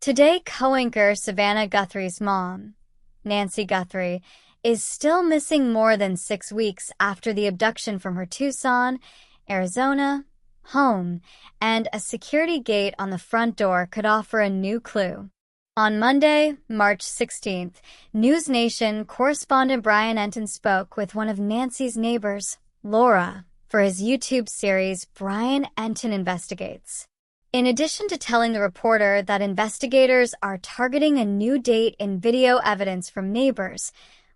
Today, co-anchor Savannah Guthrie's mom, Nancy Guthrie, is still missing more than 6 weeks after the abduction from her Tucson, Arizona, home, and a security gate on the front door could offer a new clue. On Monday, March 16th, News Nation correspondent Brian Enton spoke with one of Nancy's neighbors, Laura, for his YouTube series Brian Enton Investigates. In addition to telling the reporter that investigators are targeting a new date in video evidence from neighbors,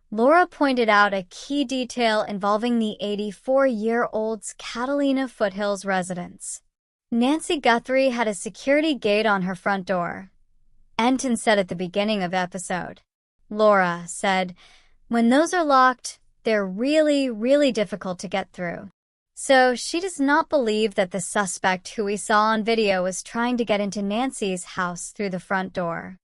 Laura pointed out a key detail involving the 84-year-old's Catalina Foothills residence. Nancy Guthrie had a security gate on her front door. Enton said at the beginning of the episode. Laura said, "When those are locked, they're really, really difficult to get through." So she does not believe that the suspect who we saw on video was trying to get into Nancy's house through the front door.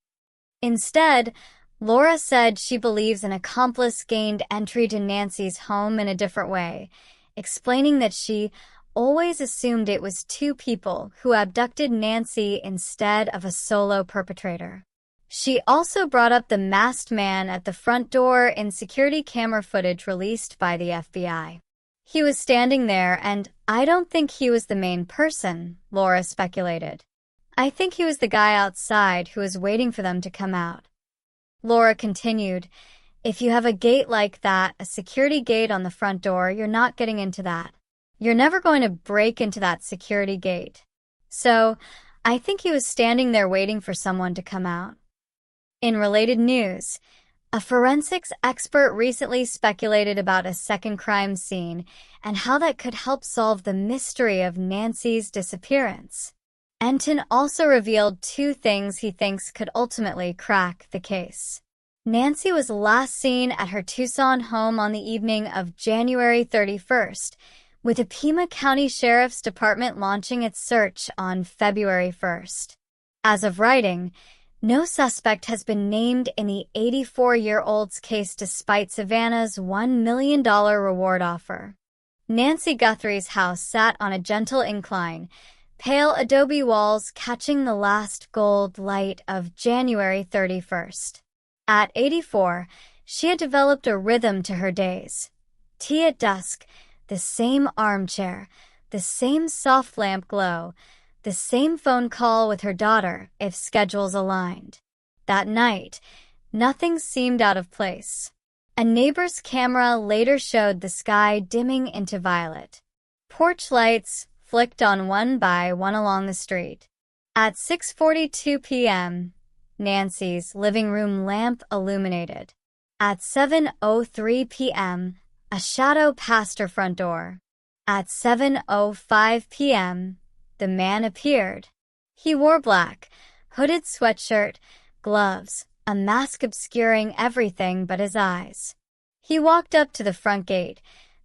Instead, Laura said she believes an accomplice gained entry to Nancy's home in a different way, explaining that she always assumed it was two people who abducted Nancy instead of a solo perpetrator. She also brought up the masked man at the front door in security camera footage released by the FBI. He was standing there, and I don't think he was the main person, Laura speculated. I think he was the guy outside who was waiting for them to come out. Laura continued, "If you have a gate like that, a security gate on the front door, you're not getting into that. You're never going to break into that security gate. So, I think he was standing there waiting for someone to come out." In related news, a forensics expert recently speculated about a second crime scene and how that could help solve the mystery of Nancy's disappearance. Enton also revealed 2 things he thinks could ultimately crack the case. Nancy was last seen at her Tucson home on the evening of January 31st, with the Pima County Sheriff's Department launching its search on February 1st. As of writing, no suspect has been named in the 84-year-old's case despite Savannah's $1 million reward offer. Nancy Guthrie's house sat on a gentle incline, pale adobe walls catching the last gold light of January 31st. At 84, she had developed a rhythm to her days. Tea at dusk, the same armchair, the same soft lamp glow, the same phone call with her daughter if schedules aligned. That night, nothing seemed out of place. A neighbor's camera later showed the sky dimming into violet. Porch lights flicked on one by one along the street. At 6:42 p.m., Nancy's living room lamp illuminated. At 7:03 p.m., a shadow passed her front door. At 7:05 p.m., the man appeared. He wore black, hooded sweatshirt, gloves, a mask obscuring everything but his eyes. He walked up to the front gate,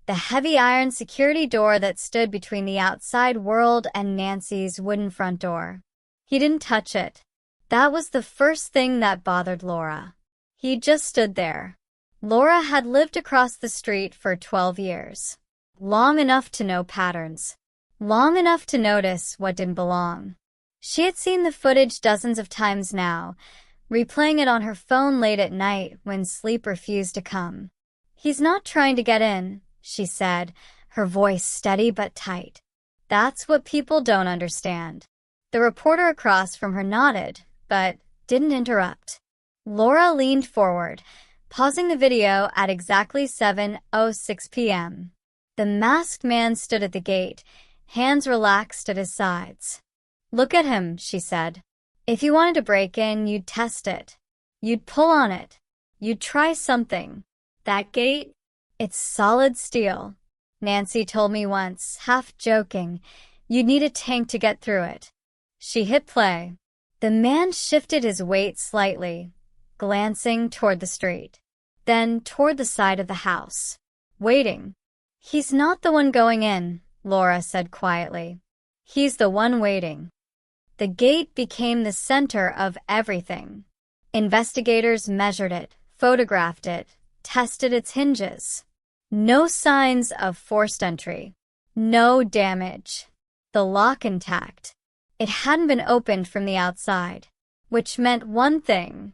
the heavy iron security door that stood between the outside world and Nancy's wooden front door. He didn't touch it. That was the first thing that bothered Laura. He just stood there. Laura had lived across the street for 12 years. Long enough to know patterns. Long enough to notice what didn't belong. She had seen the footage dozens of times now, replaying it on her phone late at night when sleep refused to come. "He's not trying to get in," she said, her voice steady but tight. "That's what people don't understand." The reporter across from her nodded, but didn't interrupt. Laura leaned forward, pausing the video at exactly 7:06 p.m. The masked man stood at the gate, hands relaxed at his sides. "Look at him," she said. "If you wanted to break in, you'd test it. You'd pull on it. You'd try something. That gate? It's solid steel. Nancy told me once, half joking, you'd need a tank to get through it." She hit play. The man shifted his weight slightly, glancing toward the street, then toward the side of the house, waiting. "He's not the one going in," Laura said quietly. "He's the one waiting." The gate became the center of everything. Investigators measured it, photographed it, tested its hinges. No signs of forced entry. No damage. The lock intact. It hadn't been opened from the outside. which meant one thing.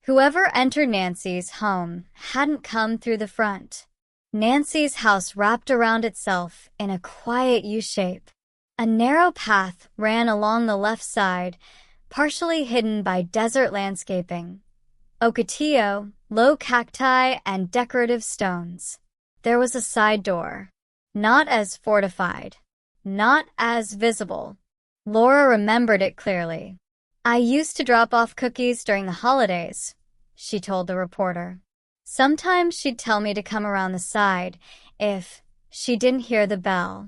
Whoever entered Nancy's home hadn't come through the front. Nancy's house wrapped around itself in a quiet U-shape. A narrow path ran along the left side, partially hidden by desert landscaping, ocotillo, low cacti, and decorative stones. There was a side door, not as fortified, not as visible. Laura remembered it clearly. "I used to drop off cookies during the holidays," she told the reporter. "Sometimes she'd tell me to come around the side if she didn't hear the bell."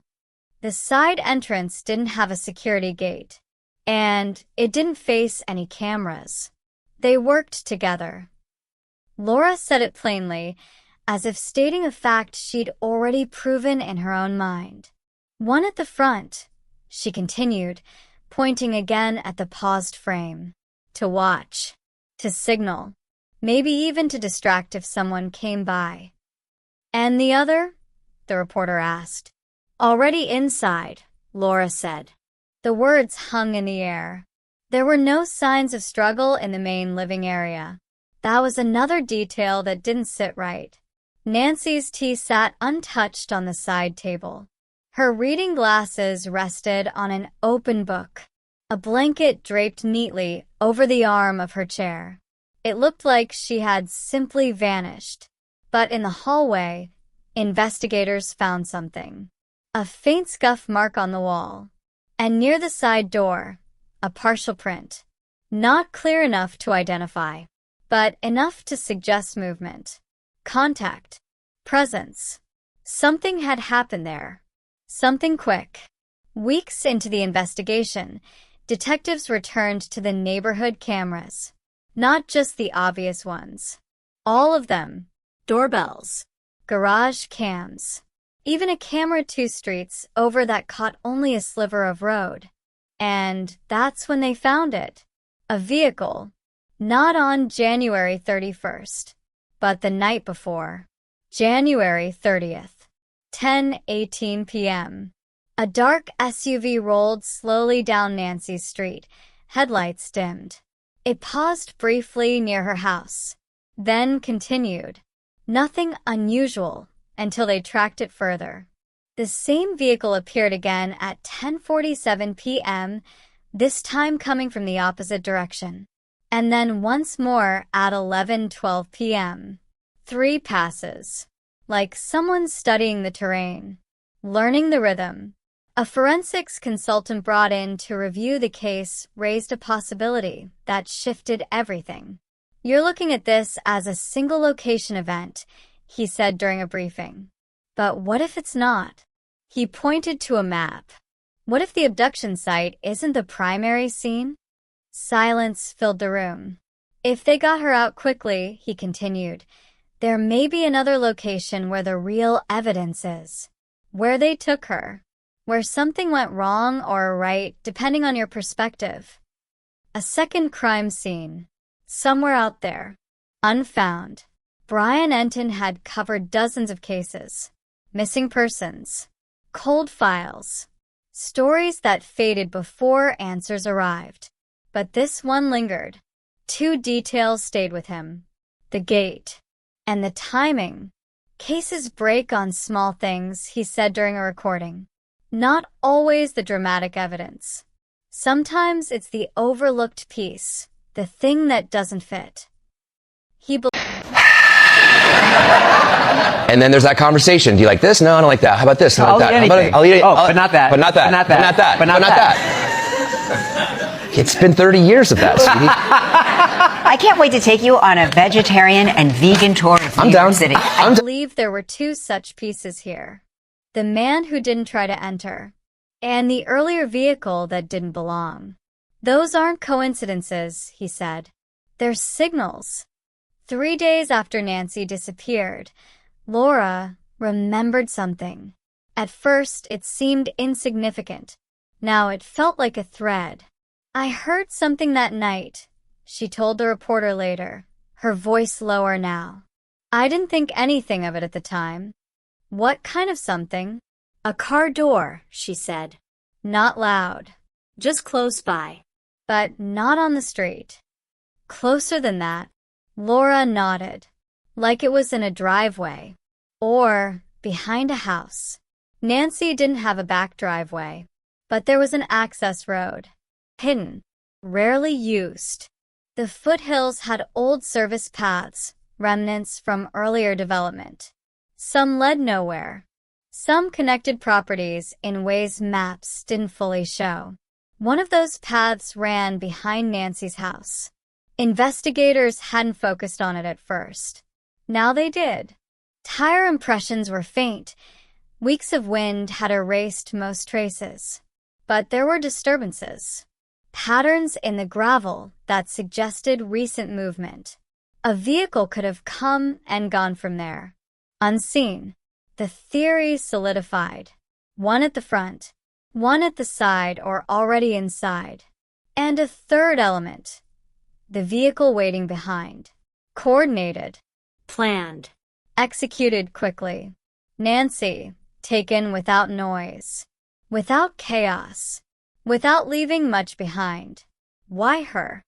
The side entrance didn't have a security gate, and it didn't face any cameras. They worked together. Laura said it plainly, as if stating a fact she'd already proven in her own mind. "One at the front," she continued, pointing again at the paused frame. "To watch, to signal, maybe even to distract if someone came by." "And the other?" the reporter asked. "Already inside," Laura said. The words hung in the air. There were no signs of struggle in the main living area. That was another detail that didn't sit right. Nancy's tea sat untouched on the side table. Her reading glasses rested on an open book. A blanket draped neatly over the arm of her chair. It looked like she had simply vanished. But in the hallway, investigators found something. A faint scuff mark on the wall. And near the side door, a partial print. Not clear enough to identify, but enough to suggest movement. Contact. Presence. Something had happened there. Something quick. Weeks into the investigation, detectives returned to the neighborhood cameras. Not just the obvious ones. All of them. Doorbells. Garage cams. Even a camera 2 streets over that caught only a sliver of road. And that's when they found it. A vehicle. Not on January 31st, but the night before. January 30th. 10:18 p.m. A dark SUV rolled slowly down Nancy's street, headlights dimmed. It paused briefly near her house, then continued. Nothing unusual until they tracked it further. The same vehicle appeared again at 10:47 p.m., this time coming from the opposite direction. And then once more at 11:12 p.m. 3 passes. Like someone studying the terrain, learning the rhythm. A forensics consultant brought in to review the case raised a possibility that shifted everything. "You're looking at this as a single location event," he said during a briefing. "But what if it's not?" He pointed to a map. "What if the abduction site isn't the primary scene?" Silence filled the room. "If they got her out quickly," he continued, "there may be another location where the real evidence is. Where they took her. Where something went wrong or right, depending on your perspective. A second crime scene. Somewhere out there. Unfound." Brian Enton had covered dozens of cases. Missing persons. Cold files. Stories that faded before answers arrived. But this one lingered. 2 details stayed with him. The gate. And the timing. "Cases break on small things," he said during a recording. "Not always the dramatic evidence. Sometimes it's the overlooked piece, the thing that doesn't fit." And then there's that conversation. Do you like this? No, I don't like that. How about this? How about that? I'll eat it. But not that. But not that. But not that. But not that. But not that. It's been 30 years of that, sweetie. I can't wait to take you on a vegetarian and vegan tour of New York City. I believe there were 2 such pieces here. The man who didn't try to enter, and the earlier vehicle that didn't belong. "Those aren't coincidences," he said. "They're signals." 3 days after Nancy disappeared, Laura remembered something. At first, it seemed insignificant. Now it felt like a thread. "I heard something that night," she told the reporter later, her voice lower now. "I didn't think anything of it at the time." "What kind of something?" "A car door," she said. "Not loud. Just close by." "But not on the street." Closer than that, Laura nodded, like it was in a driveway or behind a house. Nancy didn't have a back driveway, but there was an access road, hidden, rarely used. The foothills had old service paths, remnants from earlier development. Some led nowhere. Some connected properties in ways maps didn't fully show. One of those paths ran behind Nancy's house. Investigators hadn't focused on it at first. Now they did. Tire impressions were faint. Weeks of wind had erased most traces. But there were disturbances. Patterns in the gravel that suggested recent movement. A vehicle could have come and gone from there, unseen. The theory solidified. One at the front, one at the side or already inside. And a third element. The vehicle waiting behind. Coordinated. Planned. Executed quickly. Nancy, taken without noise. Without chaos. Without leaving much behind. Why her?